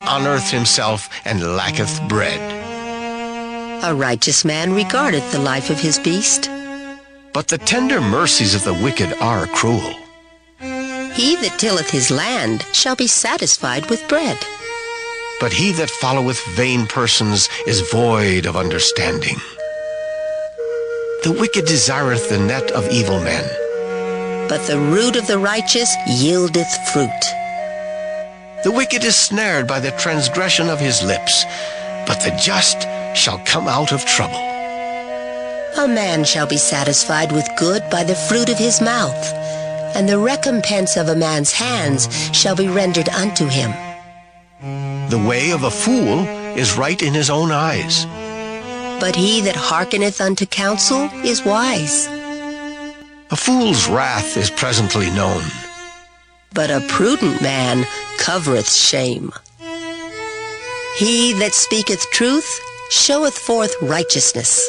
honoureth himself and lacketh bread. A righteous man regardeth the life of his beast. But the tender mercies of the wicked are cruel. He that tilleth his land shall be satisfied with bread. But he that followeth vain persons is void of understanding. The wicked desireth the net of evil men. But the root of the righteous yieldeth fruit. The wicked is snared by the transgression of his lips, but the just shall come out of trouble. A man shall be satisfied with good by the fruit of his mouth, and the recompense of a man's hands shall be rendered unto him. The way of a fool is right in his own eyes. But he that hearkeneth unto counsel is wise. A fool's wrath is presently known. But a prudent man covereth shame. He that speaketh truth showeth forth righteousness.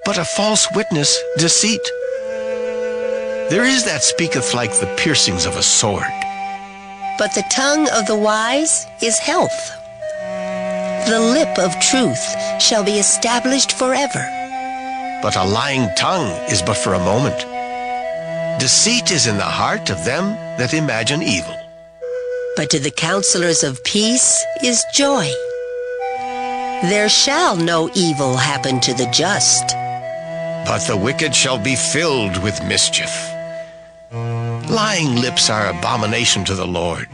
But a false witness deceit. There is that speaketh like the piercings of a sword. But the tongue of the wise is health. The lip of truth shall be established forever. But a lying tongue is but for a moment. Deceit is in the heart of them that imagine evil. But to the counselors of peace is joy. There shall no evil happen to the just. But the wicked shall be filled with mischief. Lying lips are abomination to the Lord.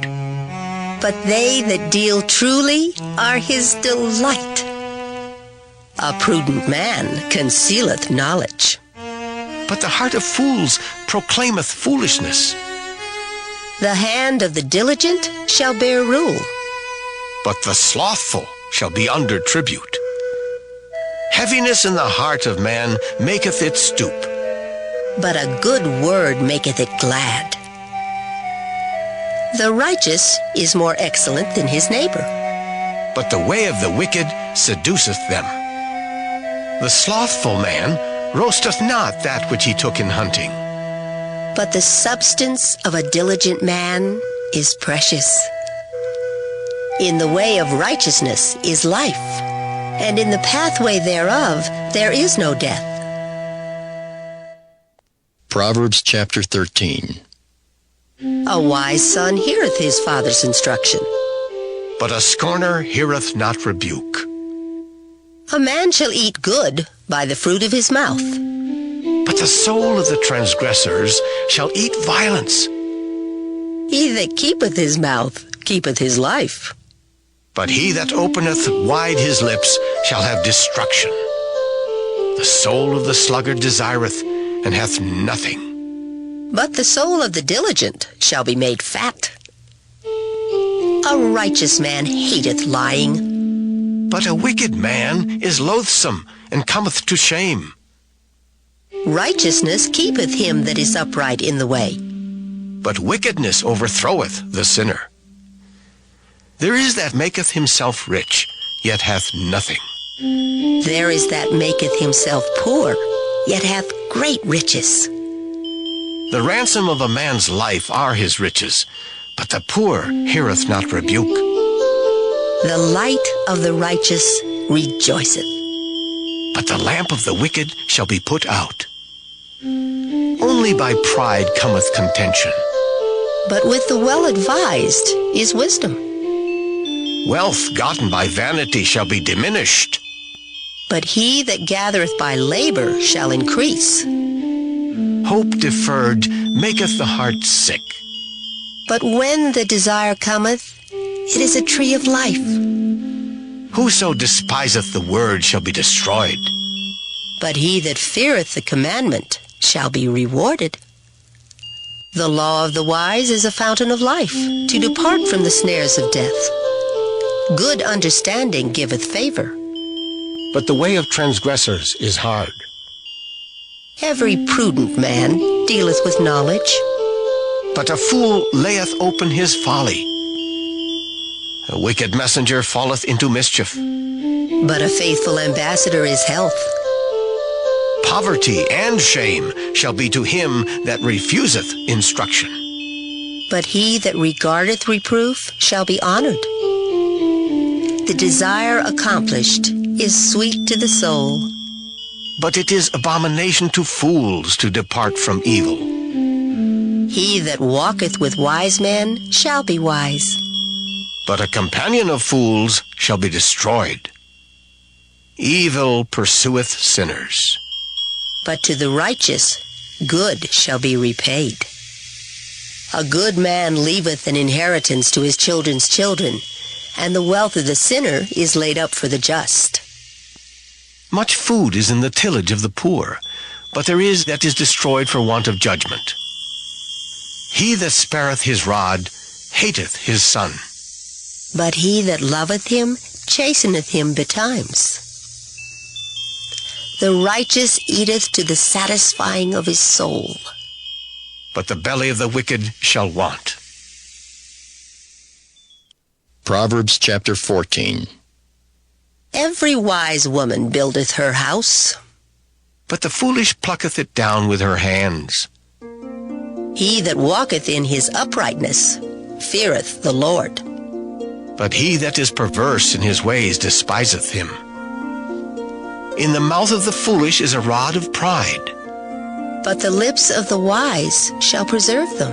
But they that deal truly are his delight. A prudent man concealeth knowledge. But the heart of fools proclaimeth foolishness. The hand of the diligent shall bear rule. But the slothful shall be under tribute. Heaviness in the heart of man maketh it stoop. But a good word maketh it glad. The righteous is more excellent than his neighbor. But the way of the wicked seduceth them. The slothful man roasteth not that which he took in hunting. But the substance of a diligent man is precious. In the way of righteousness is life, and in the pathway thereof there is no death. Proverbs chapter 13. A wise son heareth his father's instruction. But a scorner heareth not rebuke. A man shall eat good by the fruit of his mouth. But the soul of the transgressors shall eat violence. He that keepeth his mouth keepeth his life. But he that openeth wide his lips shall have destruction. The soul of the sluggard desireth, and hath nothing. But the soul of the diligent shall be made fat. A righteous man hateth lying. But a wicked man is loathsome, and cometh to shame. Righteousness keepeth him that is upright in the way. But wickedness overthroweth the sinner. There is that maketh himself rich, yet hath nothing. There is that maketh himself poor, yet hath great riches. The ransom of a man's life are his riches, but the poor heareth not rebuke. The light of the righteous rejoiceth. But the lamp of the wicked shall be put out. Only by pride cometh contention. But with the well-advised is wisdom. Wealth gotten by vanity shall be diminished. But he that gathereth by labor shall increase. Hope deferred maketh the heart sick. But when the desire cometh, it is a tree of life. Whoso despiseth the word shall be destroyed. But he that feareth the commandment shall be rewarded. The law of the wise is a fountain of life, to depart from the snares of death. Good understanding giveth favor. But the way of transgressors is hard. Every prudent man dealeth with knowledge. But a fool layeth open his folly. A wicked messenger falleth into mischief. But a faithful ambassador is health. Poverty and shame shall be to him that refuseth instruction. But he that regardeth reproof shall be honored. the desire accomplished is sweet to the soul. But it is abomination to fools to depart from evil. He that walketh with wise men shall be wise. But a companion of fools shall be destroyed. Evil pursueth sinners. But to the righteous good shall be repaid. A good man leaveth an inheritance to his children's children, and the wealth of the sinner is laid up for the just. Much food is in the tillage of the poor, but there is that is destroyed for want of judgment. He that spareth his rod hateth his son. But he that loveth him chasteneth him betimes. The righteous eateth to the satisfying of his soul. But the belly of the wicked shall want. Proverbs chapter 14. Every wise woman buildeth her house. But the foolish plucketh it down with her hands. He that walketh in his uprightness feareth the Lord. But he that is perverse in his ways despiseth him. In the mouth of the foolish is a rod of pride. But the lips of the wise shall preserve them.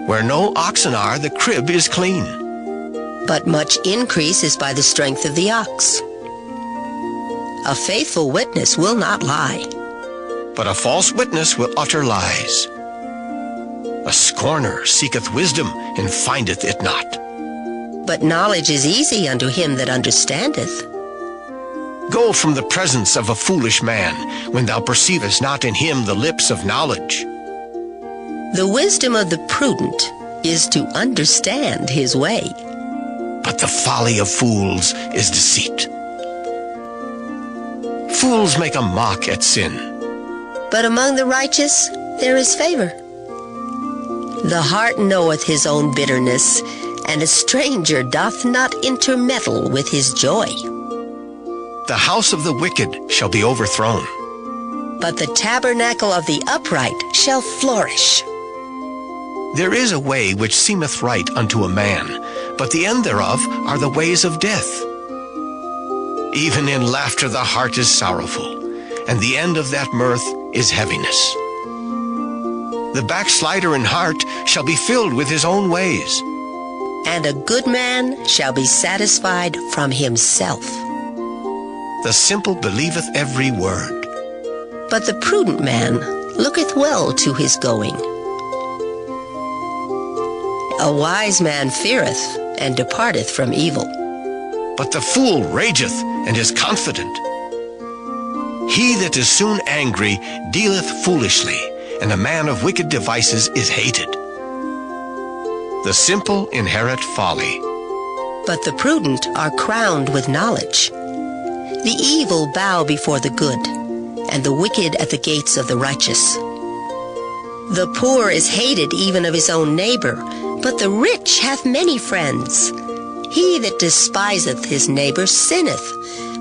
Where no oxen are, the crib is clean. But much increase is by the strength of the ox. A faithful witness will not lie. But a false witness will utter lies. A scorner seeketh wisdom, and findeth it not. But knowledge is easy unto him that understandeth. Go from the presence of a foolish man, when thou perceivest not in him the lips of knowledge. The wisdom of the prudent is to understand his way. But the folly of fools is deceit. Fools make a mock at sin. But among the righteous there is favor. The heart knoweth his own bitterness, and a stranger doth not intermeddle with his joy. The house of the wicked shall be overthrown. But the tabernacle of the upright shall flourish. There is a way which seemeth right unto a man, but the end thereof are the ways of death. Even in laughter the heart is sorrowful, and the end of that mirth is heaviness. The backslider in heart shall be filled with his own ways. And a good man shall be satisfied from himself. The simple believeth every word. But the prudent man looketh well to his going. A wise man feareth and departeth from evil. But the fool rageth and is confident. He that is soon angry dealeth foolishly, and a man of wicked devices is hated. The simple inherit folly. But the prudent are crowned with knowledge. The evil bow before the good, and the wicked at the gates of the righteous. The poor is hated even of his own neighbor, but the rich hath many friends. He that despiseth his neighbor sinneth,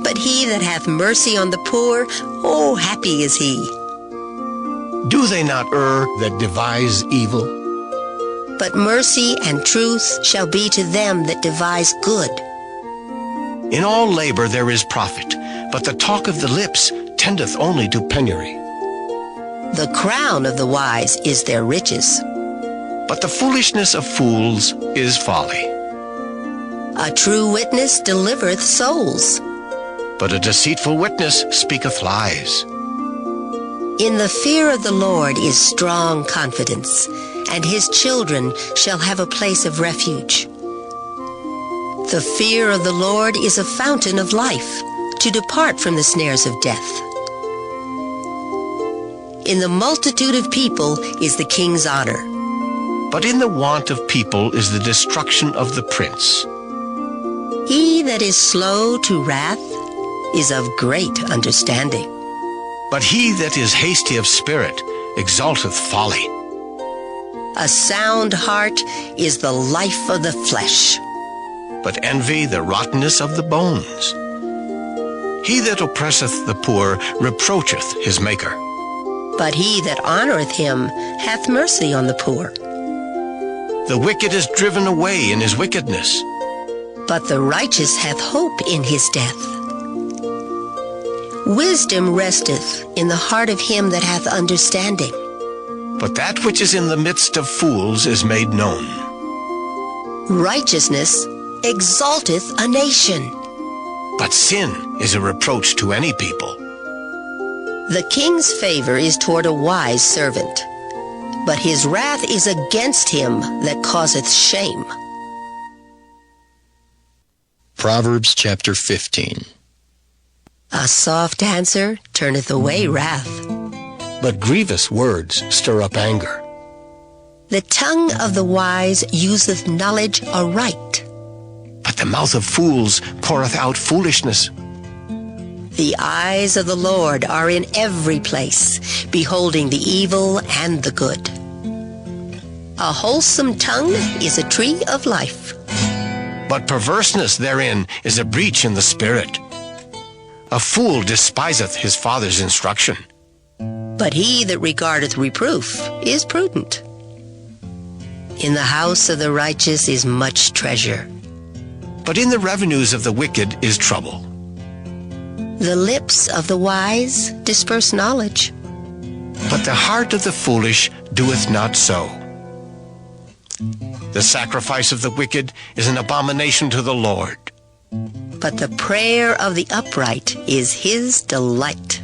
but he that hath mercy on the poor, oh, happy is he. Do they not err that devise evil? But mercy and truth shall be to them that devise good. In all labor there is profit, but the talk of the lips tendeth only to penury. The crown of the wise is their riches. But the foolishness of fools is folly. A true witness delivereth souls. But a deceitful witness speaketh lies. In the fear of the Lord is strong confidence, and his children shall have a place of refuge. The fear of the Lord is a fountain of life, to depart from the snares of death. In the multitude of people is the king's honor. But in the want of people is the destruction of the prince. He that is slow to wrath is of great understanding. But he that is hasty of spirit exalteth folly. A sound heart is the life of the flesh. But envy the rottenness of the bones. He that oppresseth the poor reproacheth his maker. But he that honoreth him hath mercy on the poor. The wicked is driven away in his wickedness, but the righteous hath hope in his death. Wisdom resteth in the heart of him that hath understanding, but that which is in the midst of fools is made known. righteousness exalteth a nation. But sin is a reproach to any people. The king's favor is toward a wise servant, but his wrath is against him that causeth shame. Proverbs chapter 15. A soft answer turneth away wrath. But grievous words stir up anger. The tongue of the wise useth knowledge aright. But the mouth of fools poureth out foolishness. The eyes of the Lord are in every place, beholding the evil and the good. A wholesome tongue is a tree of life, But perverseness therein is a breach in the spirit. A fool despiseth his father's instruction. but he that regardeth reproof is prudent. In the house of the righteous is much treasure. But in the revenues of the wicked is trouble. The lips of the wise disperse knowledge, But the heart of the foolish doeth not so. The sacrifice of the wicked is an abomination to the Lord. but the prayer of the upright is his delight.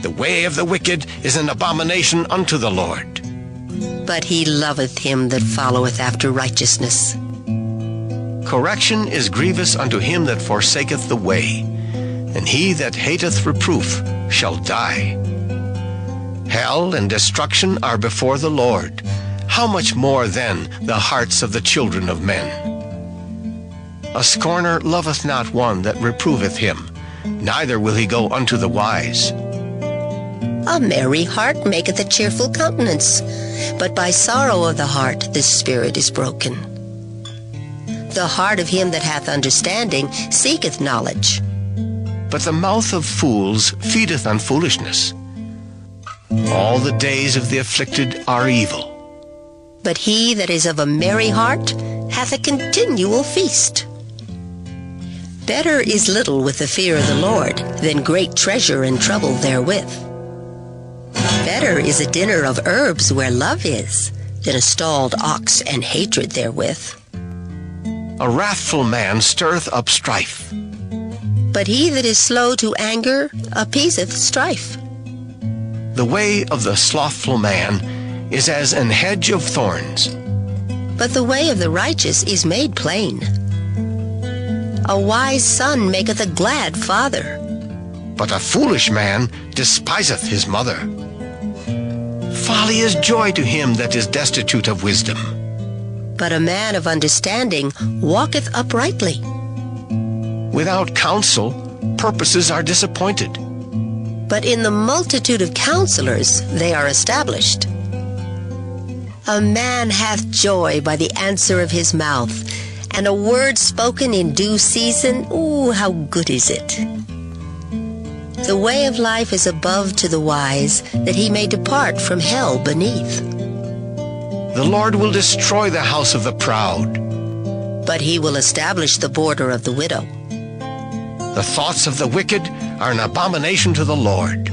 The way of the wicked is an abomination unto the Lord. But he loveth him that followeth after righteousness. Correction is grievous unto him that forsaketh the way, and he that hateth reproof shall die. Hell and destruction are before the Lord. How much more then the hearts of the children of men? A scorner loveth not one that reproveth him, neither will he go unto the wise. A merry heart maketh a cheerful countenance, but by sorrow of the heart the spirit is broken. The heart of him that hath understanding seeketh knowledge, But the mouth of fools feedeth on foolishness. All the days of the afflicted are evil. but he that is of a merry heart hath a continual feast. Better is little with the fear of the Lord than great treasure and trouble therewith. Better is a dinner of herbs where love is than a stalled ox and hatred therewith. A wrathful man stirreth up strife, But he that is slow to anger appeaseth strife. the way of the slothful man is as an hedge of thorns. But the way of the righteous is made plain. A wise son maketh a glad father, But a foolish man despiseth his mother. Folly is joy to him that is destitute of wisdom. but a man of understanding walketh uprightly. Without counsel, purposes are disappointed. But in the multitude of counselors they are established. A man hath joy by the answer of his mouth, and a word spoken in due season, ooh, how good is it! The way of life is above to the wise, that he may depart from hell beneath. The Lord will destroy the house of the proud. But he will establish the border of the widow. The thoughts of the wicked are an abomination to the Lord.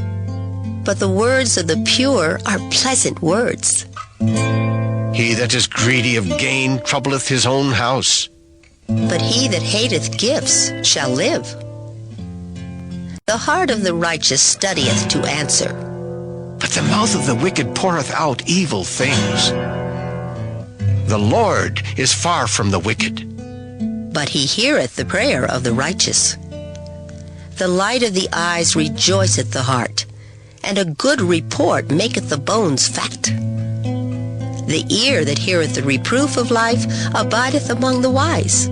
But the words of the pure are pleasant words. He that is greedy of gain troubleth his own house. But he that hateth gifts shall live. The heart of the righteous studieth to answer, But the mouth of the wicked poureth out evil things. The Lord is far from the wicked. but he heareth the prayer of the righteous. The light of the eyes rejoiceth the heart, and a good report maketh the bones fat. The ear that heareth the reproof of life abideth among the wise,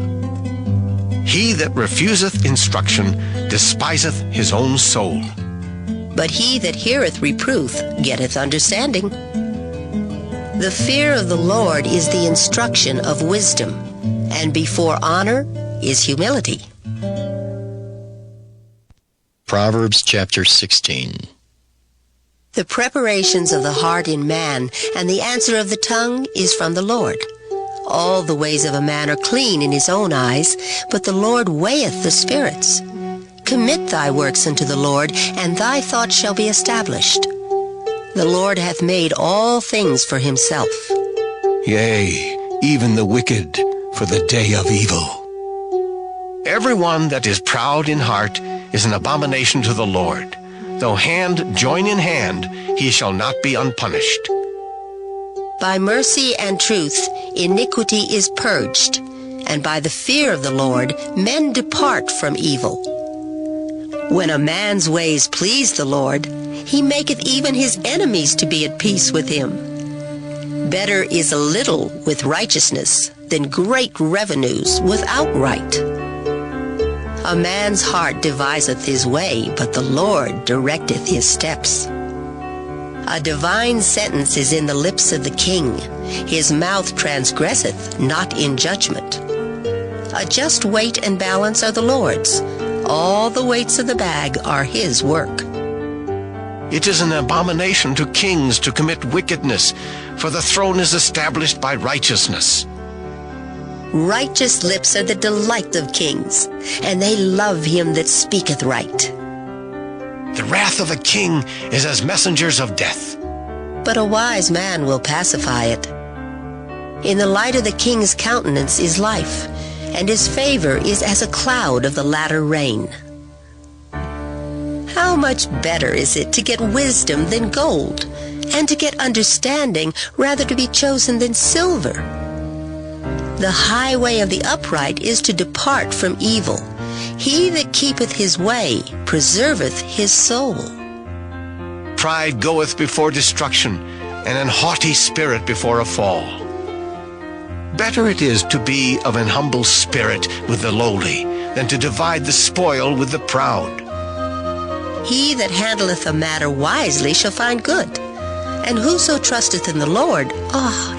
He that refuseth instruction despiseth his own soul. but he that heareth reproof getteth understanding. The fear of the Lord is the instruction of wisdom, and before honor is humility. Proverbs chapter 16. The preparations of the heart in man, and the answer of the tongue is from the Lord. All the ways of a man are clean in his own eyes, but the Lord weigheth the spirits. Commit thy works unto the Lord, and thy thoughts shall be established. The Lord hath made all things for himself. Yea, even the wicked for the day of evil. Everyone that is proud in heart is an abomination to the Lord. Though hand join in hand, he shall not be unpunished. By mercy and truth iniquity is purged, and by the fear of the Lord men depart from evil. When a man's ways please the Lord, he maketh even his enemies to be at peace with him. Better is a little with righteousness than great revenues without right. A man's heart deviseth his way, but the Lord directeth his steps. A divine sentence is in the lips of the king. His mouth transgresseth not in judgment. A just weight and balance are the Lord's. All the weights of the bag are his work. It is an abomination to kings to commit wickedness, for the throne is established by righteousness. Righteous lips are the delight of kings, and they love him that speaketh right. The wrath of a king is as messengers of death. But a wise man will pacify it. In the light of the king's countenance is life, and his favor is as a cloud of the latter rain. How much better is it to get wisdom than gold, and to get understanding rather to be chosen than silver? The highway of the upright is to depart from evil. He that keepeth his way preserveth his soul. Pride goeth before destruction, and an haughty spirit before a fall. Better it is to be of an humble spirit with the lowly, than to divide the spoil with the proud. He that handleth a matter wisely shall find good, and whoso trusteth in the Lord,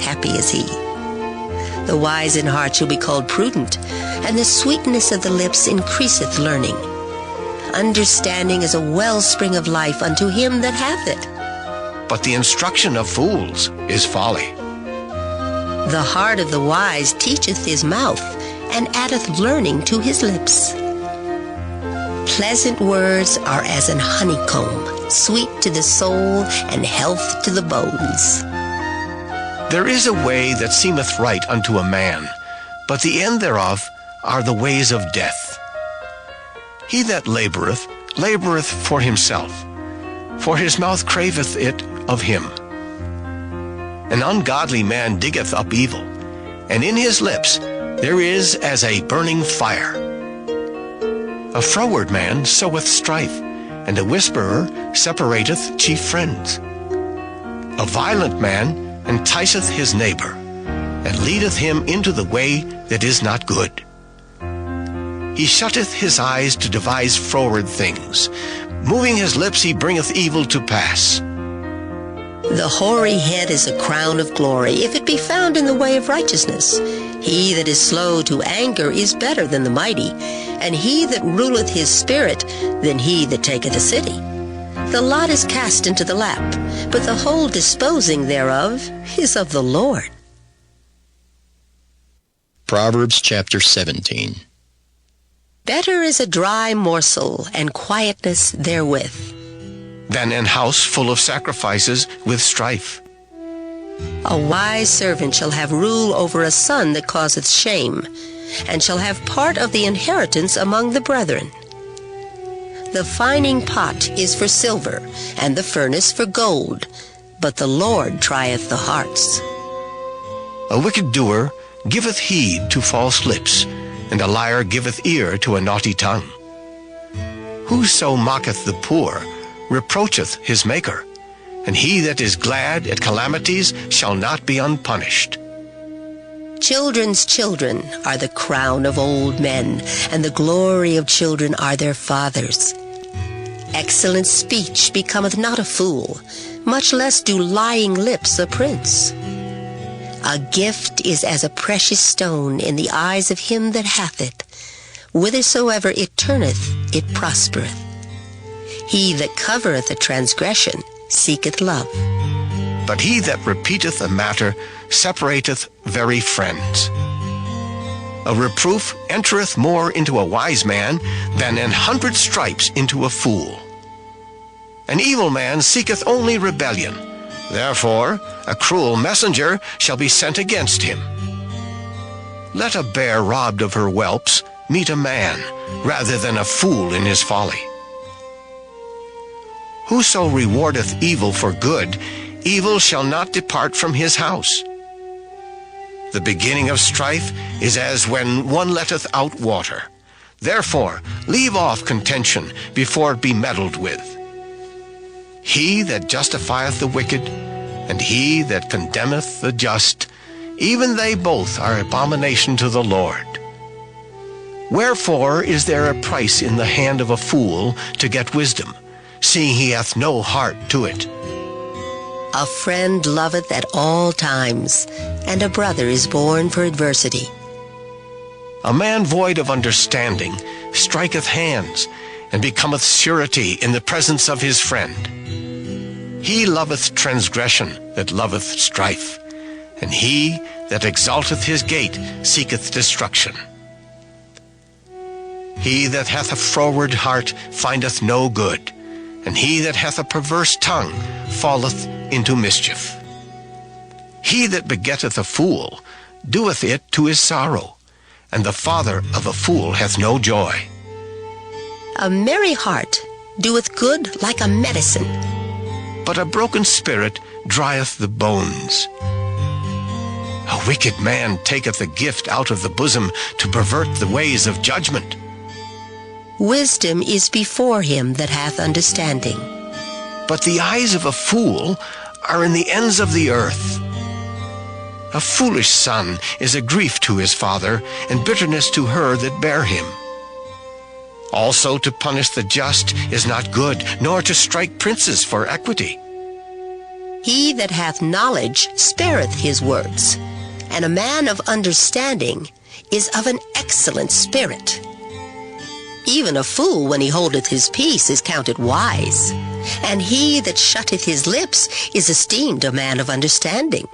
happy is he. The wise in heart shall be called prudent, and the sweetness of the lips increaseth learning. Understanding is a wellspring of life unto him that hath it. But the instruction of fools is folly. The heart of the wise teacheth his mouth, and addeth learning to his lips. Pleasant words are as an honeycomb, sweet to the soul, and health to the bones. There is a way that seemeth right unto a man, but the end thereof are the ways of death. He that laboureth, laboureth for himself, for his mouth craveth it of him. An ungodly man diggeth up evil, and in his lips there is as a burning fire. A froward man soweth strife, and a whisperer separateth chief friends. A violent man enticeth his neighbor, and leadeth him into the way that is not good. He shutteth his eyes to devise froward things. Moving his lips he bringeth evil to pass. The hoary head is a crown of glory, if it be found in the way of righteousness. He that is slow to anger is better than the mighty, and he that ruleth his spirit than he that taketh a city. The lot is cast into the lap, but the whole disposing thereof is of the Lord. Proverbs chapter 17. Better is a dry morsel, and quietness therewith, than an house full of sacrifices with strife. A wise servant shall have rule over a son that causeth shame, and shall have part of the inheritance among the brethren. The fining pot is for silver, and the furnace for gold, but the Lord trieth the hearts. A wicked doer giveth heed to false lips, and a liar giveth ear to a naughty tongue. Whoso mocketh the poor reproacheth his Maker, and he that is glad at calamities shall not be unpunished. Children's children are the crown of old men, and the glory of children are their fathers. Excellent speech becometh not a fool, much less do lying lips a prince. A gift is as a precious stone in the eyes of him that hath it. Whithersoever it turneth, it prospereth. He that covereth a transgression seeketh love, but he that repeateth a matter separateth very friends. A reproof entereth more into a wise man than 100 stripes into a fool. An evil man seeketh only rebellion. Therefore a cruel messenger shall be sent against him. Let a bear robbed of her whelps meet a man, rather than a fool in his folly. Whoso rewardeth evil for good, evil shall not depart from his house. The beginning of strife is as when one letteth out water. Therefore leave off contention before it be meddled with. He that justifieth the wicked, and he that condemneth the just, even they both are abomination to the Lord. Wherefore is there a price in the hand of a fool to get wisdom, seeing he hath no heart to it? A friend loveth at all times, and a brother is born for adversity. A man void of understanding striketh hands, and becometh surety in the presence of his friend. He loveth transgression that loveth strife, and he that exalteth his gate seeketh destruction. He that hath a froward heart findeth no good, and he that hath a perverse tongue falleth into mischief. He that begetteth a fool doeth it to his sorrow, and the father of a fool hath no joy. A merry heart doeth good like a medicine, but a broken spirit drieth the bones. A wicked man taketh a gift out of the bosom to pervert the ways of judgment. Wisdom is before him that hath understanding, but the eyes of a fool are in the ends of the earth. A foolish son is a grief to his father, and bitterness to her that bare him. Also to punish the just is not good, nor to strike princes for equity. He that hath knowledge spareth his words, and a man of understanding is of an excellent spirit. Even a fool, when he holdeth his peace, is counted wise, and he that shutteth his lips is esteemed a man of understanding.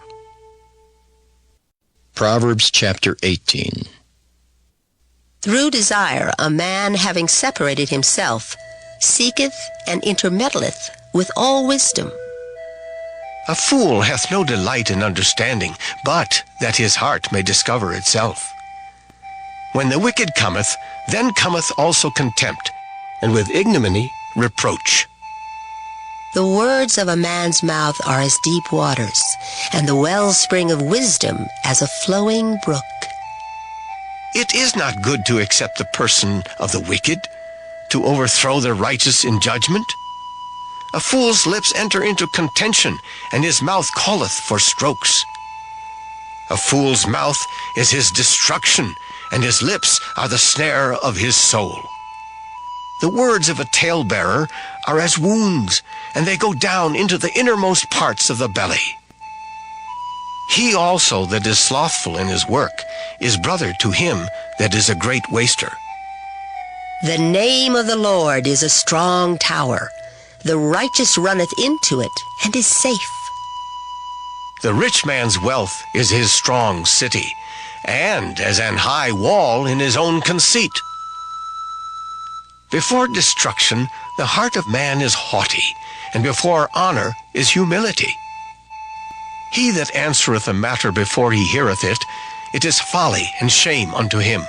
Proverbs chapter 18. Through desire a man, having separated himself, seeketh and intermeddleth with all wisdom. A fool hath no delight in understanding, but that his heart may discover itself. When the wicked cometh, then cometh also contempt, and with ignominy reproach. The words of a man's mouth are as deep waters, and the wellspring of wisdom as a flowing brook. It is not good to accept the person of the wicked, to overthrow the righteous in judgment. A fool's lips enter into contention, and his mouth calleth for strokes. A fool's mouth is his destruction, and his lips are the snare of his soul. The words of a talebearer are as wounds, and they go down into the innermost parts of the belly. He also that is slothful in his work is brother to him that is a great waster. The name of the Lord is a strong tower. The righteous runneth into it, and is safe. The rich man's wealth is his strong city, and as an high wall in his own conceit. Before destruction the heart of man is haughty, and before honor is humility. He that answereth a matter before he heareth it, it is folly and shame unto him.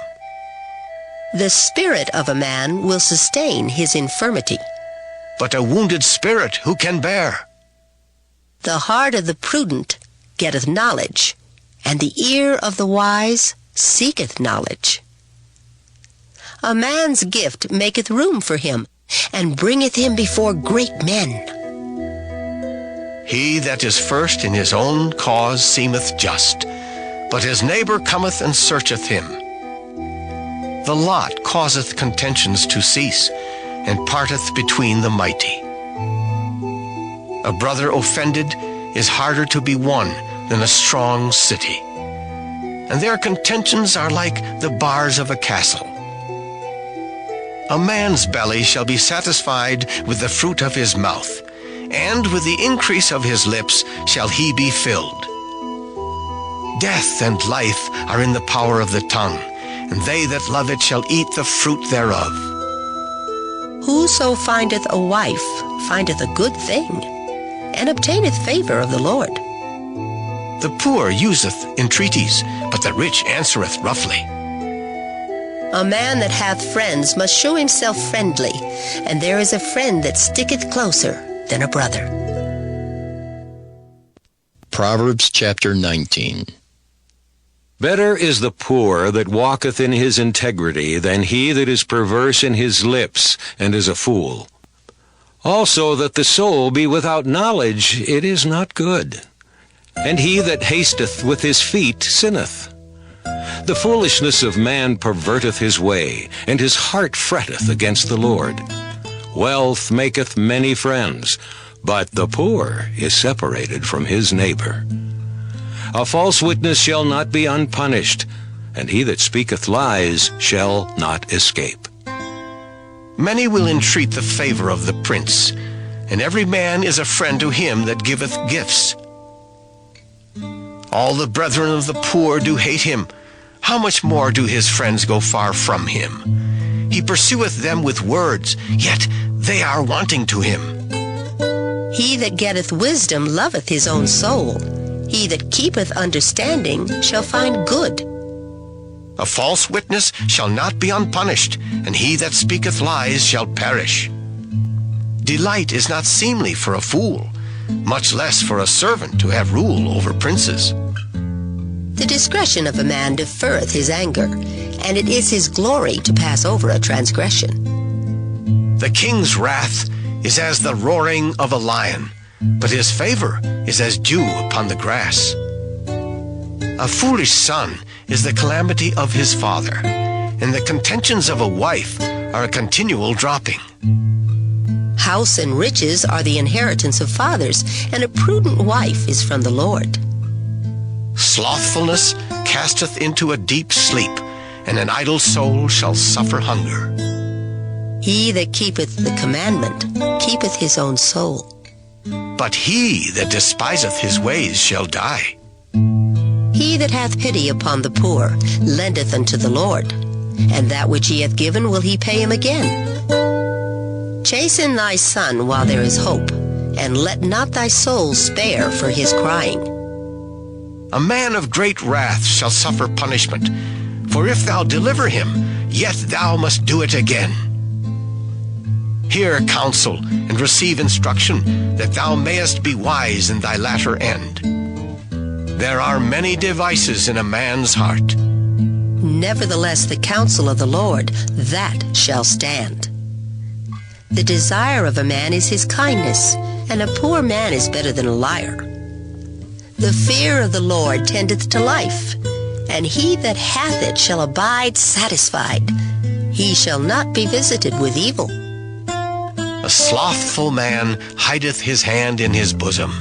The spirit of a man will sustain his infirmity, but a wounded spirit who can bear? The heart of the prudent getteth knowledge, and the ear of the wise seeketh knowledge. A man's gift maketh room for him, and bringeth him before great men. He that is first in his own cause seemeth just, but his neighbor cometh and searcheth him. The lot causeth contentions to cease, and parteth between the mighty. A brother offended is harder to be won than a strong city, and their contentions are like the bars of a castle. A man's belly shall be satisfied with the fruit of his mouth, and with the increase of his lips shall he be filled. Death and life are in the power of the tongue, and they that love it shall eat the fruit thereof. Whoso findeth a wife findeth a good thing, and obtaineth favor of the Lord. The poor useth entreaties, but the rich answereth roughly. A man that hath friends must show himself friendly, and there is a friend that sticketh closer than a brother. Proverbs chapter 19. Better is the poor that walketh in his integrity than he that is perverse in his lips and is a fool. Also that the soul be without knowledge, it is not good. And he that hasteth with his feet sinneth. The foolishness of man perverteth his way, and his heart fretteth against the Lord. Wealth maketh many friends, but the poor is separated from his neighbor. A false witness shall not be unpunished, and he that speaketh lies shall not escape. Many will entreat the favor of the prince, and every man is a friend to him that giveth gifts. All the brethren of the poor do hate him. How much more do his friends go far from him? He pursueth them with words, yet they are wanting to him. He that getteth wisdom loveth his own soul. He that keepeth understanding shall find good. A false witness shall not be unpunished, and he that speaketh lies shall perish. Delight is not seemly for a fool, much less for a servant to have rule over princes. The discretion of a man deferreth his anger, and it is his glory to pass over a transgression. The king's wrath is as the roaring of a lion, but his favor is as dew upon the grass. A foolish son is the calamity of his father, and the contentions of a wife are a continual dropping. House and riches are the inheritance of fathers, and a prudent wife is from the Lord. Slothfulness casteth into a deep sleep, and an idle soul shall suffer hunger. He that keepeth the commandment keepeth his own soul. But he that despiseth his ways shall die. He that hath pity upon the poor lendeth unto the Lord, and that which he hath given will he pay him again. Chasten thy son while there is hope, and let not thy soul spare for his crying. A man of great wrath shall suffer punishment, for if thou deliver him, yet thou must do it again. Hear counsel and receive instruction, that thou mayest be wise in thy latter end. There are many devices in a man's heart. Nevertheless, the counsel of the Lord, that shall stand. The desire of a man is his kindness, and a poor man is better than a liar. The fear of the Lord tendeth to life, and he that hath it shall abide satisfied. He shall not be visited with evil. A slothful man hideth his hand in his bosom,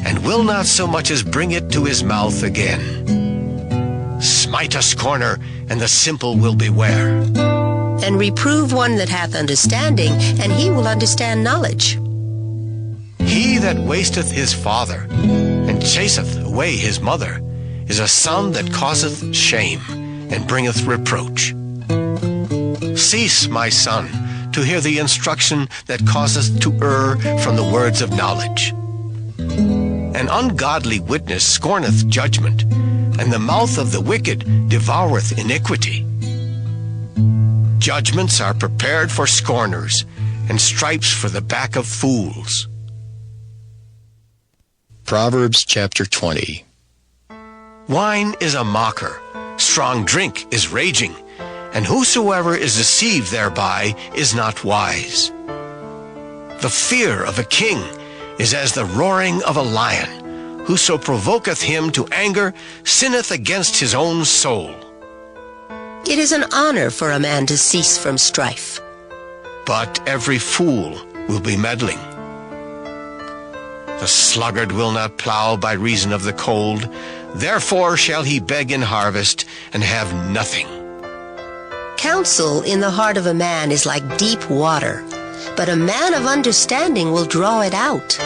and will not so much as bring it to his mouth again. Smite a scorner, and the simple will beware. And reprove one that hath understanding, and he will understand knowledge. He that wasteth his father, and chaseth away his mother, is a son that causeth shame, and bringeth reproach. Cease, my son, to hear the instruction that causeth to err from the words of knowledge. An ungodly witness scorneth judgment, and the mouth of the wicked devoureth iniquity. Judgments are prepared for scorners, and stripes for the back of fools. Proverbs chapter 20. Wine is a mocker, strong drink is raging, and whosoever is deceived thereby is not wise. The fear of a king is as the roaring of a lion. Whoso provoketh him to anger sinneth against his own soul. It is an honor for a man to cease from strife. But every fool will be meddling. The sluggard will not plow by reason of the cold. Therefore shall he beg in harvest and have nothing. Counsel in the heart of a man is like deep water, but a man of understanding will draw it out.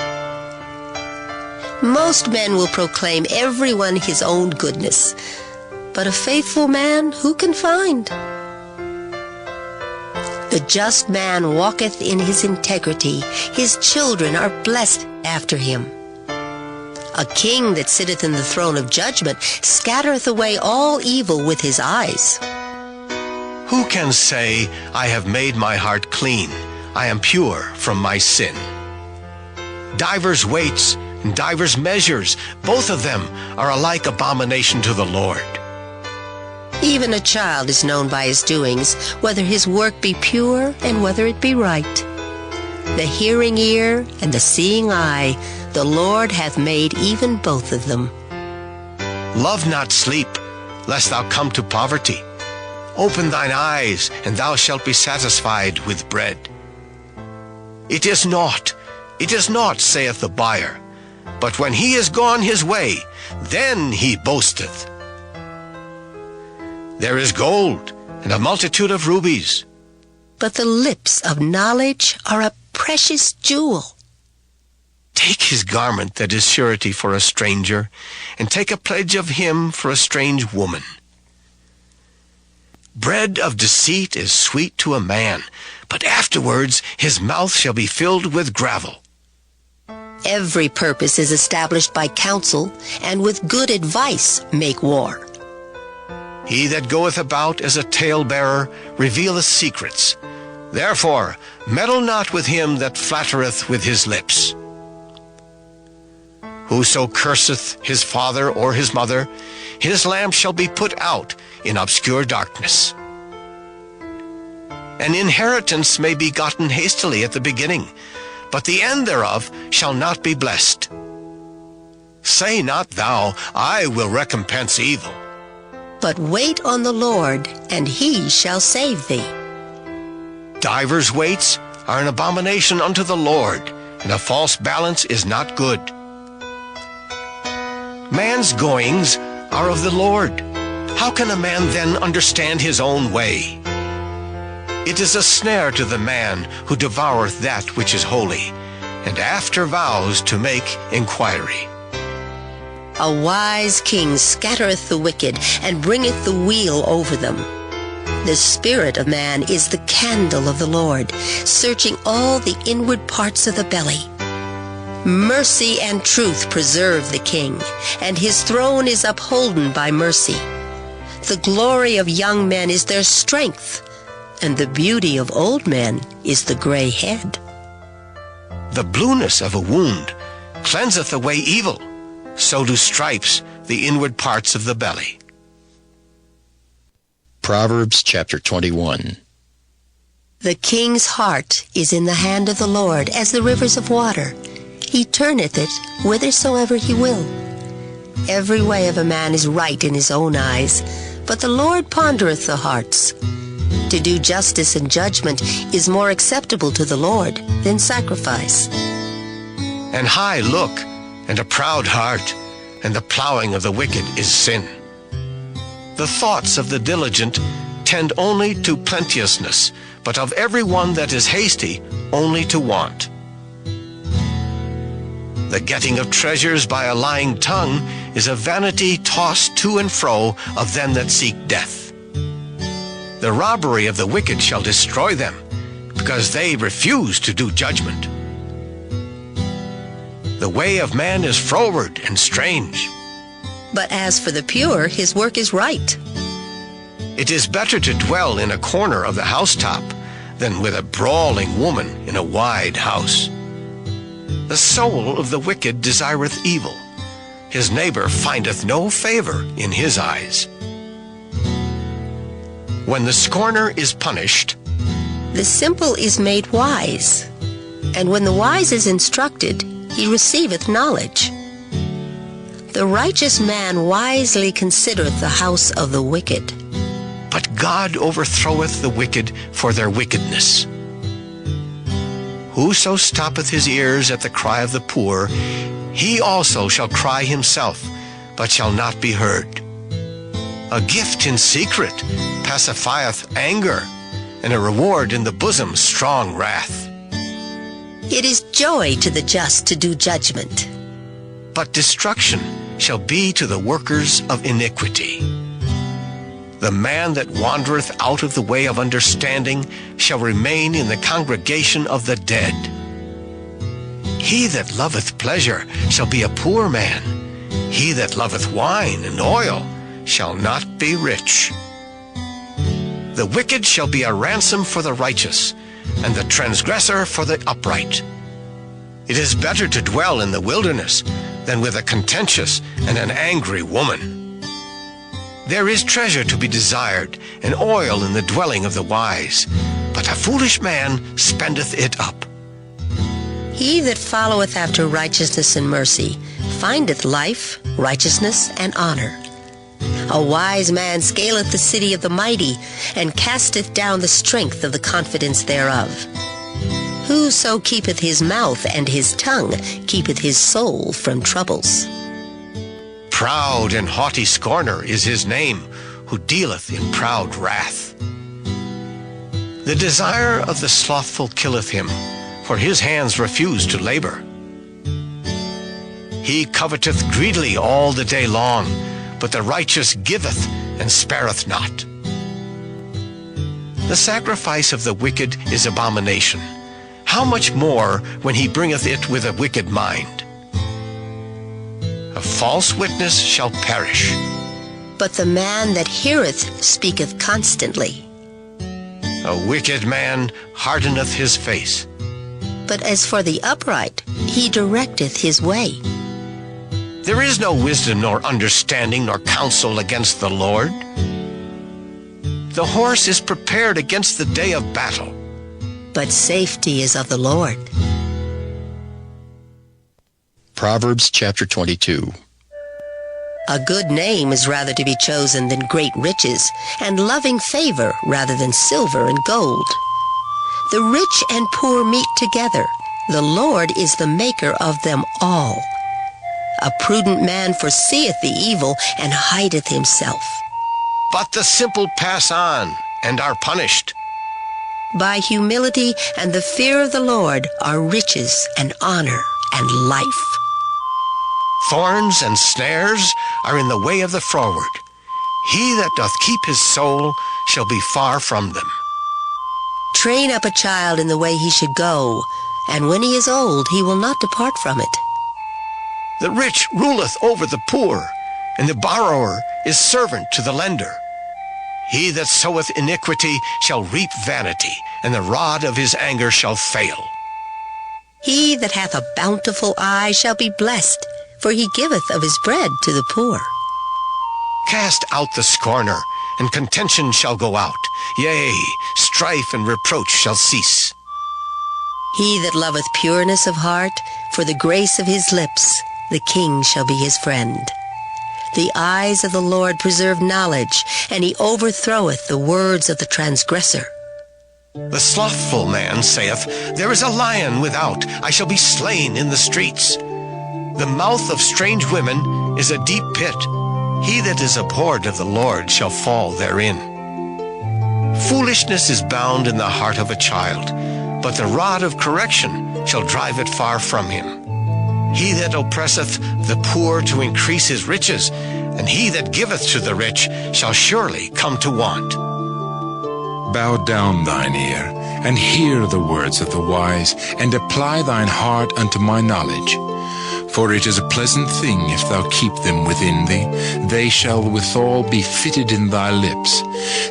Most men will proclaim everyone his own goodness, but a faithful man who can find? The just man walketh in his integrity, his children are blessed after him. A king that sitteth in the throne of judgment scattereth away all evil with his eyes. Who can say, I have made my heart clean, I am pure from my sin? Divers weights and divers measures, both of them are alike abomination to the Lord. Even a child is known by his doings, whether his work be pure and whether it be right. The hearing ear and the seeing eye, the Lord hath made even both of them. Love not sleep, lest thou come to poverty. Open thine eyes, and thou shalt be satisfied with bread. It is naught, saith the buyer, but when he is gone his way, then he boasteth. There is gold and a multitude of rubies, but the lips of knowledge are a precious jewel. Take his garment that is surety for a stranger, and take a pledge of him for a strange woman. Bread of deceit is sweet to a man, but afterwards his mouth shall be filled with gravel. Every purpose is established by counsel, and with good advice make war. He that goeth about as a talebearer revealeth secrets. Therefore meddle not with him that flattereth with his lips. Whoso curseth his father or his mother, his lamp shall be put out in obscure darkness. An inheritance may be gotten hastily at the beginning, but the end thereof shall not be blessed. Say not thou, I will recompense evil. But wait on the Lord, and he shall save thee. Divers weights are an abomination unto the Lord, and a false balance is not good. Man's goings are of the Lord. How can a man then understand his own way? It is a snare to the man who devoureth that which is holy, and after vows to make inquiry. A wise king scattereth the wicked, and bringeth the weal over them. The spirit of man is the candle of the Lord, searching all the inward parts of the belly. Mercy and truth preserve the king, and his throne is upholden by mercy. The glory of young men is their strength, and the beauty of old men is the gray head. The blueness of a wound cleanseth away evil, so do stripes the inward parts of the belly. Proverbs chapter 21. The king's heart is in the hand of the Lord as the rivers of water. He turneth it whithersoever he will. Every way of a man is right in his own eyes, but the Lord pondereth the hearts. To do justice and judgment is more acceptable to the Lord than sacrifice. An high look and a proud heart, and the plowing of the wicked is sin. The thoughts of the diligent tend only to plenteousness, but of every one that is hasty only to want. The getting of treasures by a lying tongue is a vanity tossed to and fro of them that seek death. The robbery of the wicked shall destroy them, because they refuse to do judgment. The way of man is froward and strange. But as for the pure, his work is right. It is better to dwell in a corner of the housetop than with a brawling woman in a wide house. The soul of the wicked desireth evil. His neighbor findeth no favor in his eyes. When the scorner is punished, the simple is made wise, and when the wise is instructed, he receiveth knowledge. The righteous man wisely considereth the house of the wicked, but God overthroweth the wicked for their wickedness. Whoso stoppeth his ears at the cry of the poor, he also shall cry himself, but shall not be heard. A gift in secret pacifieth anger, and a reward in the bosom strong wrath. It is joy to the just to do judgment. But destruction shall be to the workers of iniquity. The man that wandereth out of the way of understanding shall remain in the congregation of the dead. He that loveth pleasure shall be a poor man. He that loveth wine and oil shall not be rich. The wicked shall be a ransom for the righteous, and the transgressor for the upright. It is better to dwell in the wilderness than with a contentious and an angry woman. There is treasure to be desired, and oil in the dwelling of the wise, but a foolish man spendeth it up. He that followeth after righteousness and mercy findeth life, righteousness, and honor. A wise man scaleth the city of the mighty, and casteth down the strength of the confidence thereof. Whoso keepeth his mouth and his tongue keepeth his soul from troubles. Proud and haughty scorner is his name, who dealeth in proud wrath. The desire of the slothful killeth him, for his hands refuse to labor. He coveteth greedily all the day long, but the righteous giveth and spareth not. The sacrifice of the wicked is abomination. How much more when he bringeth it with a wicked mind? A false witness shall perish. But the man that heareth speaketh constantly. A wicked man hardeneth his face. But as for the upright, he directeth his way. There is no wisdom nor understanding nor counsel against the Lord. The horse is prepared against the day of battle, but safety is of the Lord. Proverbs chapter 22. A good name is rather to be chosen than great riches, and loving favor rather than silver and gold. The rich and poor meet together. The Lord is the maker of them all. A prudent man foreseeth the evil and hideth himself. but the simple pass on and are punished. By humility and the fear of the Lord are riches and honor and life. Thorns and snares are in the way of the froward. He that doth keep his soul shall be far from them. Train up a child in the way he should go, and when he is old, he will not depart from it. The rich ruleth over the poor, and the borrower is servant to the lender. He that soweth iniquity shall reap vanity, and the rod of his anger shall fail. He that hath a bountiful eye shall be blessed, for he giveth of his bread to the poor. Cast out the scorner, and contention shall go out. Yea, strife and reproach shall cease. He that loveth pureness of heart, for the grace of his lips, the king shall be his friend. The eyes of the Lord preserve knowledge, and he overthroweth the words of the transgressor. The slothful man saith, There is a lion without, I shall be slain in the streets. The mouth of strange women is a deep pit. He that is abhorred of the Lord shall fall therein. Foolishness is bound in the heart of a child, but the rod of correction shall drive it far from him. He that oppresseth the poor to increase his riches, and he that giveth to the rich shall surely come to want. Bow down thine ear, and hear the words of the wise, and apply thine heart unto my knowledge. For it is a pleasant thing if thou keep them within thee. They shall withal be fitted in thy lips.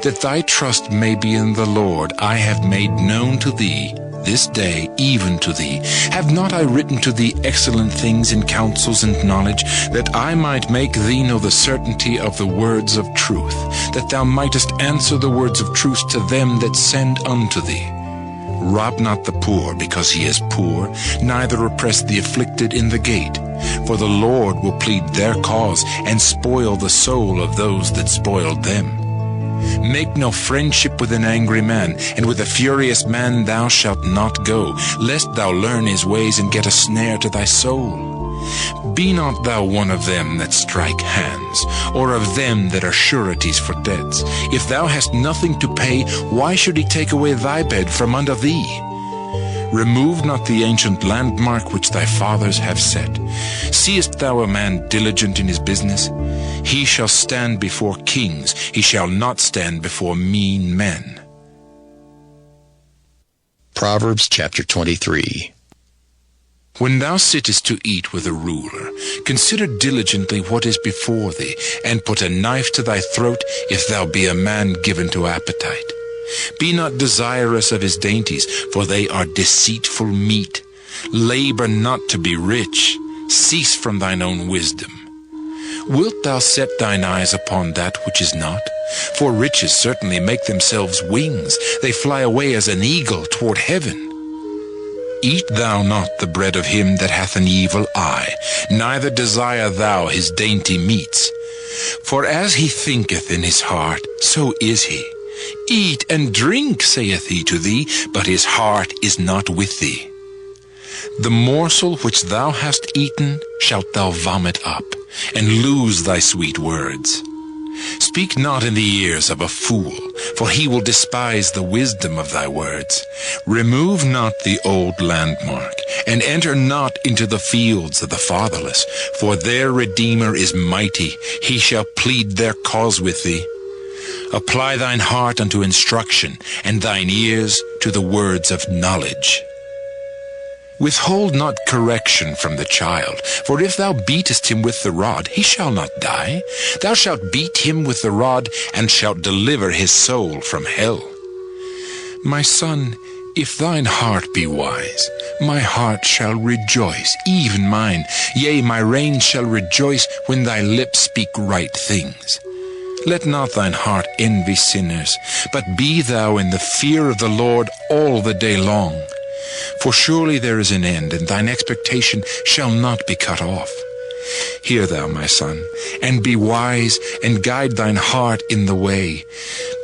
That thy trust may be in the Lord, I have made known to thee this day, even to thee. Have not I written to thee excellent things in counsels and knowledge, that I might make thee know the certainty of the words of truth, that thou mightest answer the words of truth to them that send unto thee? Rob not the poor because he is poor, neither oppress the afflicted in the gate. For the Lord will plead their cause, and spoil the soul of those that spoiled them. Make no friendship with an angry man, and with a furious man thou shalt not go, lest thou learn his ways and get a snare to thy soul. Be not thou one of them that strike hands, or of them that are sureties for debts. If thou hast nothing to pay, why should he take away thy bed from under thee? Remove not the ancient landmark which thy fathers have set. Seest thou a man diligent in his business? He shall stand before kings. He shall not stand before mean men. Proverbs chapter 23. When thou sittest to eat with a ruler, consider diligently what is before thee, and put a knife to thy throat if thou be a man given to appetite. Be not desirous of his dainties, for they are deceitful meat. Labor not to be rich. Cease from thine own wisdom. Wilt thou set thine eyes upon that which is not? For riches certainly make themselves wings. They fly away as an eagle toward heaven. Eat thou not the bread of him that hath an evil eye, neither desire thou his dainty meats. For as he thinketh in his heart, so is he. Eat and drink, saith he to thee, but his heart is not with thee. The morsel which thou hast eaten shalt thou vomit up, and lose thy sweet words. Speak not in the ears of a fool, for he will despise the wisdom of thy words. Remove not the old landmark, and enter not into the fields of the fatherless, for their Redeemer is mighty. He shall plead their cause with thee. Apply thine heart unto instruction, and thine ears to the words of knowledge. Withhold not correction from the child, for if thou beatest him with the rod, he shall not die. Thou shalt beat him with the rod, and shalt deliver his soul from hell. My son, if thine heart be wise, my heart shall rejoice, even mine. Yea, my reins shall rejoice when thy lips speak right things. Let not thine heart envy sinners, but be thou in the fear of the Lord all the day long. For surely there is an end, and thine expectation shall not be cut off. Hear thou, my son, and be wise, and guide thine heart in the way.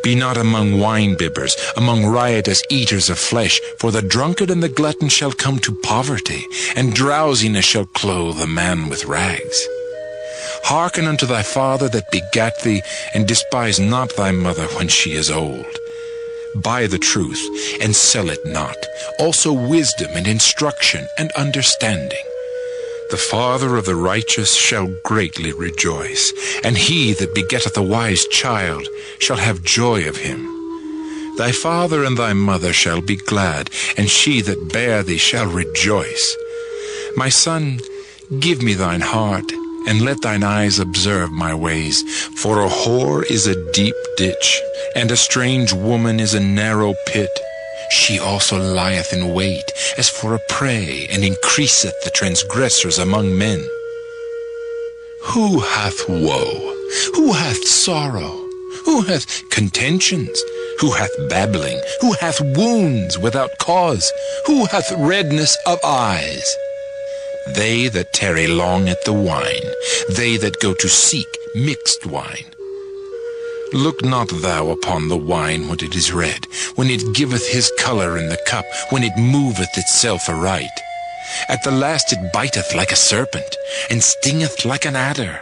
Be not among wine-bibbers, among riotous eaters of flesh, for the drunkard and the glutton shall come to poverty, and drowsiness shall clothe a man with rags. Hearken unto thy father that begat thee, and despise not thy mother when she is old. Buy the truth, and sell it not, also wisdom and instruction and understanding. The father of the righteous shall greatly rejoice, and he that begetteth a wise child shall have joy of him. Thy father and thy mother shall be glad, and she that bare thee shall rejoice. My son, give me thine heart, and let thine eyes observe my ways. For a whore is a deep ditch, and a strange woman is a narrow pit. She also lieth in wait as for a prey, and increaseth the transgressors among men. Who hath woe? Who hath sorrow? Who hath contentions? Who hath babbling? Who hath wounds without cause? Who hath redness of eyes? They that tarry long at the wine, they that go to seek mixed wine. Look not thou upon the wine when it is red, when it giveth his colour in the cup, when it moveth itself aright. At the last it biteth like a serpent, and stingeth like an adder.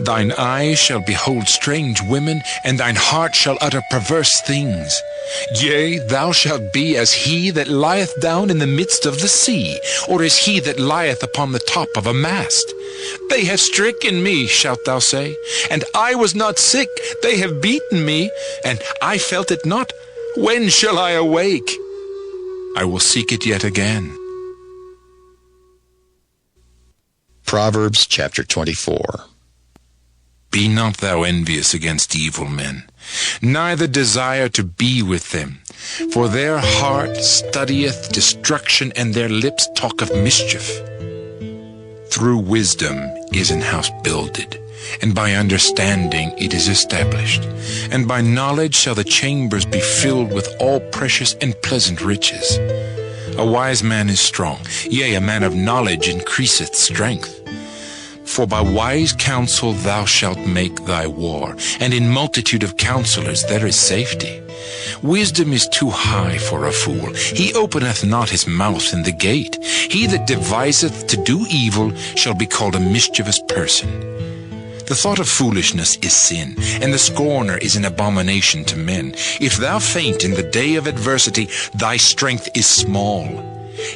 Thine eyes shall behold strange women, and thine heart shall utter perverse things. Yea, thou shalt be as he that lieth down in the midst of the sea, or as he that lieth upon the top of a mast. They have stricken me, shalt thou say, and I was not sick. They have beaten me, and I felt it not. When shall I awake? I will seek it yet again. Proverbs chapter 24. Be not thou envious against evil men, neither desire to be with them. For their heart studieth destruction, and their lips talk of mischief. Through wisdom is an house builded, and by understanding it is established. And by knowledge shall the chambers be filled with all precious and pleasant riches. A wise man is strong, yea, a man of knowledge increaseth strength. For by wise counsel thou shalt make thy war, and in multitude of counselors there is safety. Wisdom is too high for a fool. He openeth not his mouth in the gate. He that deviseth to do evil shall be called a mischievous person. The thought of foolishness is sin, and the scorner is an abomination to men. If thou faint in the day of adversity, thy strength is small.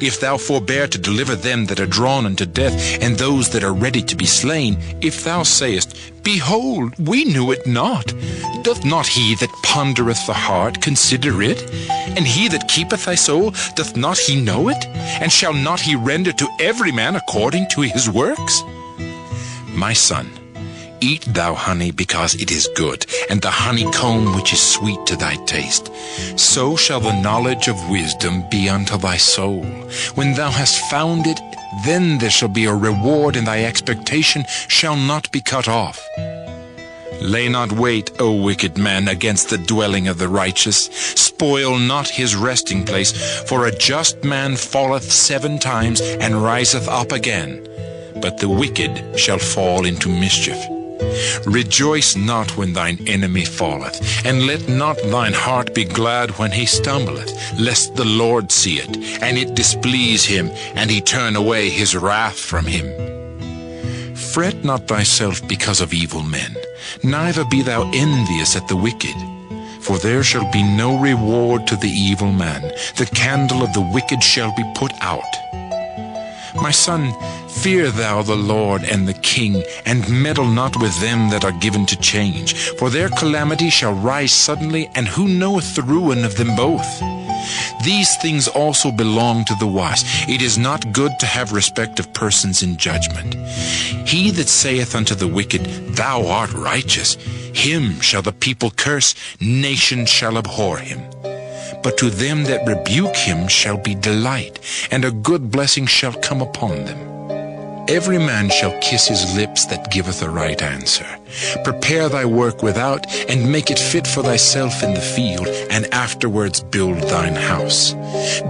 If thou forbear to deliver them that are drawn unto death, and those that are ready to be slain, if thou sayest, Behold, we knew it not, doth not he that pondereth the heart consider it? And he that keepeth thy soul, doth not he know it? And shall not he render to every man according to his works? My son, eat thou honey because it is good, and the honeycomb which is sweet to thy taste. So shall the knowledge of wisdom be unto thy soul. When thou hast found it, then there shall be a reward, and thy expectation shall not be cut off. Lay not wait, O wicked man, against the dwelling of the righteous. Spoil not his resting place, for a just man falleth 7 times, and riseth up again. But the wicked shall fall into mischief. Rejoice not when thine enemy falleth, and let not thine heart be glad when he stumbleth, lest the Lord see it, and it displease him, and he turn away his wrath from him. Fret not thyself because of evil men, neither be thou envious at the wicked. For there shall be no reward to the evil man. The candle of the wicked shall be put out. My son, fear thou the Lord and the king, and meddle not with them that are given to change. For their calamity shall rise suddenly, and who knoweth the ruin of them both? These things also belong to the wise. It is not good to have respect of persons in judgment. He that saith unto the wicked, Thou art righteous, him shall the people curse, nations shall abhor him. But to them that rebuke him shall be delight, and a good blessing shall come upon them. Every man shall kiss his lips that giveth a right answer. Prepare thy work without, and make it fit for thyself in the field, and afterwards build thine house.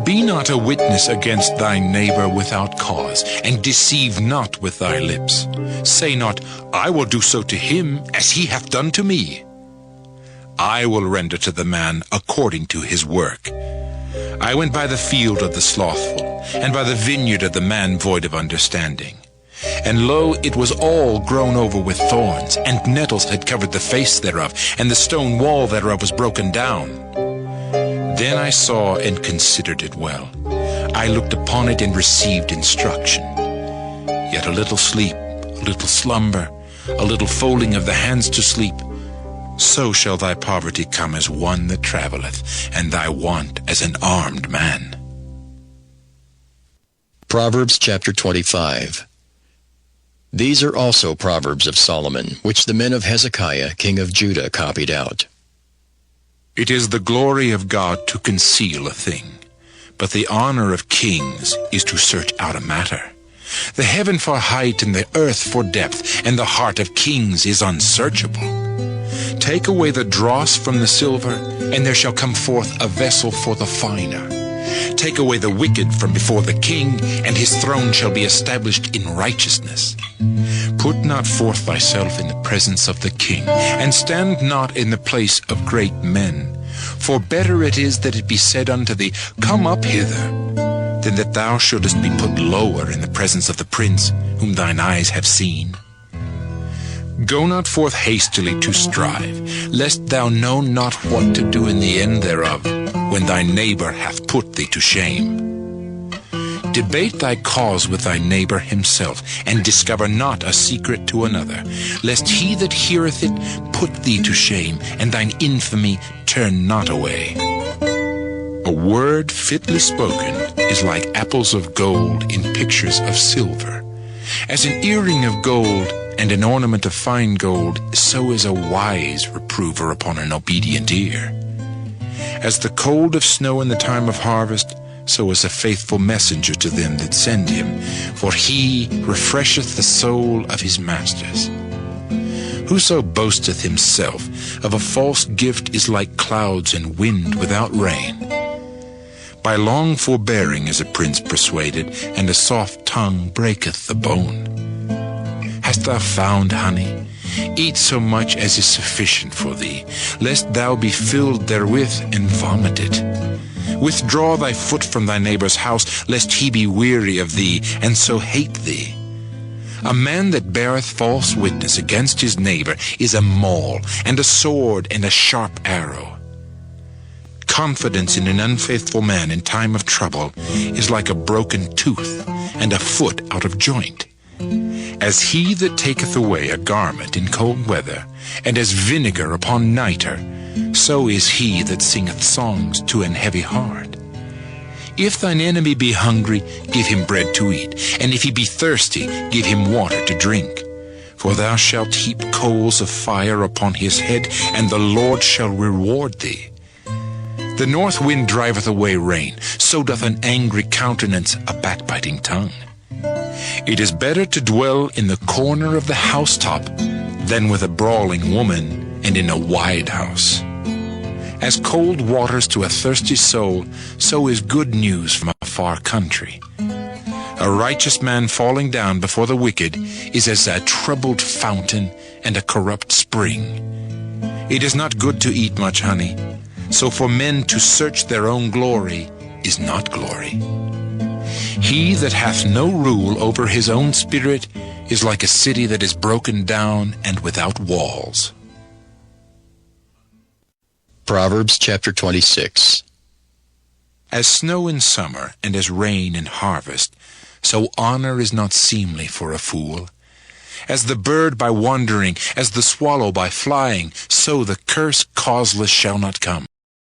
Be not a witness against thy neighbor without cause, and deceive not with thy lips. Say not, I will do so to him as he hath done to me. I will render to the man according to his work. I went by the field of the slothful, and by the vineyard of the man void of understanding. And lo, it was all grown over with thorns, and nettles had covered the face thereof, and the stone wall thereof was broken down. Then I saw and considered it well. I looked upon it and received instruction. Yet a little sleep, a little slumber, a little folding of the hands to sleep, so shall thy poverty come as one that travelleth, and thy want as an armed man. Proverbs chapter 25. These are also Proverbs of Solomon, which the men of Hezekiah, king of Judah, copied out. It is the glory of God to conceal a thing, but the honor of kings is to search out a matter. The heaven for height and the earth for depth, and the heart of kings is unsearchable. Take away the dross from the silver, and there shall come forth a vessel for the finer. Take away the wicked from before the king, and his throne shall be established in righteousness. Put not forth thyself in the presence of the king, and stand not in the place of great men. For better it is that it be said unto thee, Come up hither, than that thou shouldest be put lower in the presence of the prince, whom thine eyes have seen. Go not forth hastily to strive, lest thou know not what to do in the end thereof, when thy neighbor hath put thee to shame. Debate thy cause with thy neighbor himself, and discover not a secret to another, lest he that heareth it put thee to shame, and thine infamy turn not away. A word fitly spoken is like apples of gold in pictures of silver. As an earring of gold and an ornament of fine gold, so is a wise reprover upon an obedient ear. As the cold of snow in the time of harvest, so is a faithful messenger to them that send him, for he refresheth the soul of his masters. Whoso boasteth himself of a false gift is like clouds and wind without rain. By long forbearing is a prince persuaded, and a soft tongue breaketh the bone. Hast thou found honey? Eat so much as is sufficient for thee, lest thou be filled therewith and vomit it. Withdraw thy foot from thy neighbor's house, lest he be weary of thee, and so hate thee. A man that beareth false witness against his neighbor is a maul, and a sword, and a sharp arrow. confidence in an unfaithful man in time of trouble is like a broken tooth and a foot out of joint. As he that taketh away a garment in cold weather, and as vinegar upon nitre, so is he that singeth songs to an heavy heart. If thine enemy be hungry, give him bread to eat, and if he be thirsty, give him water to drink. For thou shalt heap coals of fire upon his head, and the Lord shall reward thee. The north wind driveth away rain, so doth an angry countenance a backbiting tongue. It is better to dwell in the corner of the housetop than with a brawling woman and in a wide house. As cold waters to a thirsty soul, so is good news from a far country. A righteous man falling down before the wicked is as a troubled fountain and a corrupt spring. It is not good to eat much honey, so for men to search their own glory is not glory. He that hath no rule over his own spirit is like a city that is broken down and without walls. Proverbs chapter 26. As snow in summer and as rain in harvest, so honor is not seemly for a fool. As the bird by wandering, as the swallow by flying, so the curse causeless shall not come.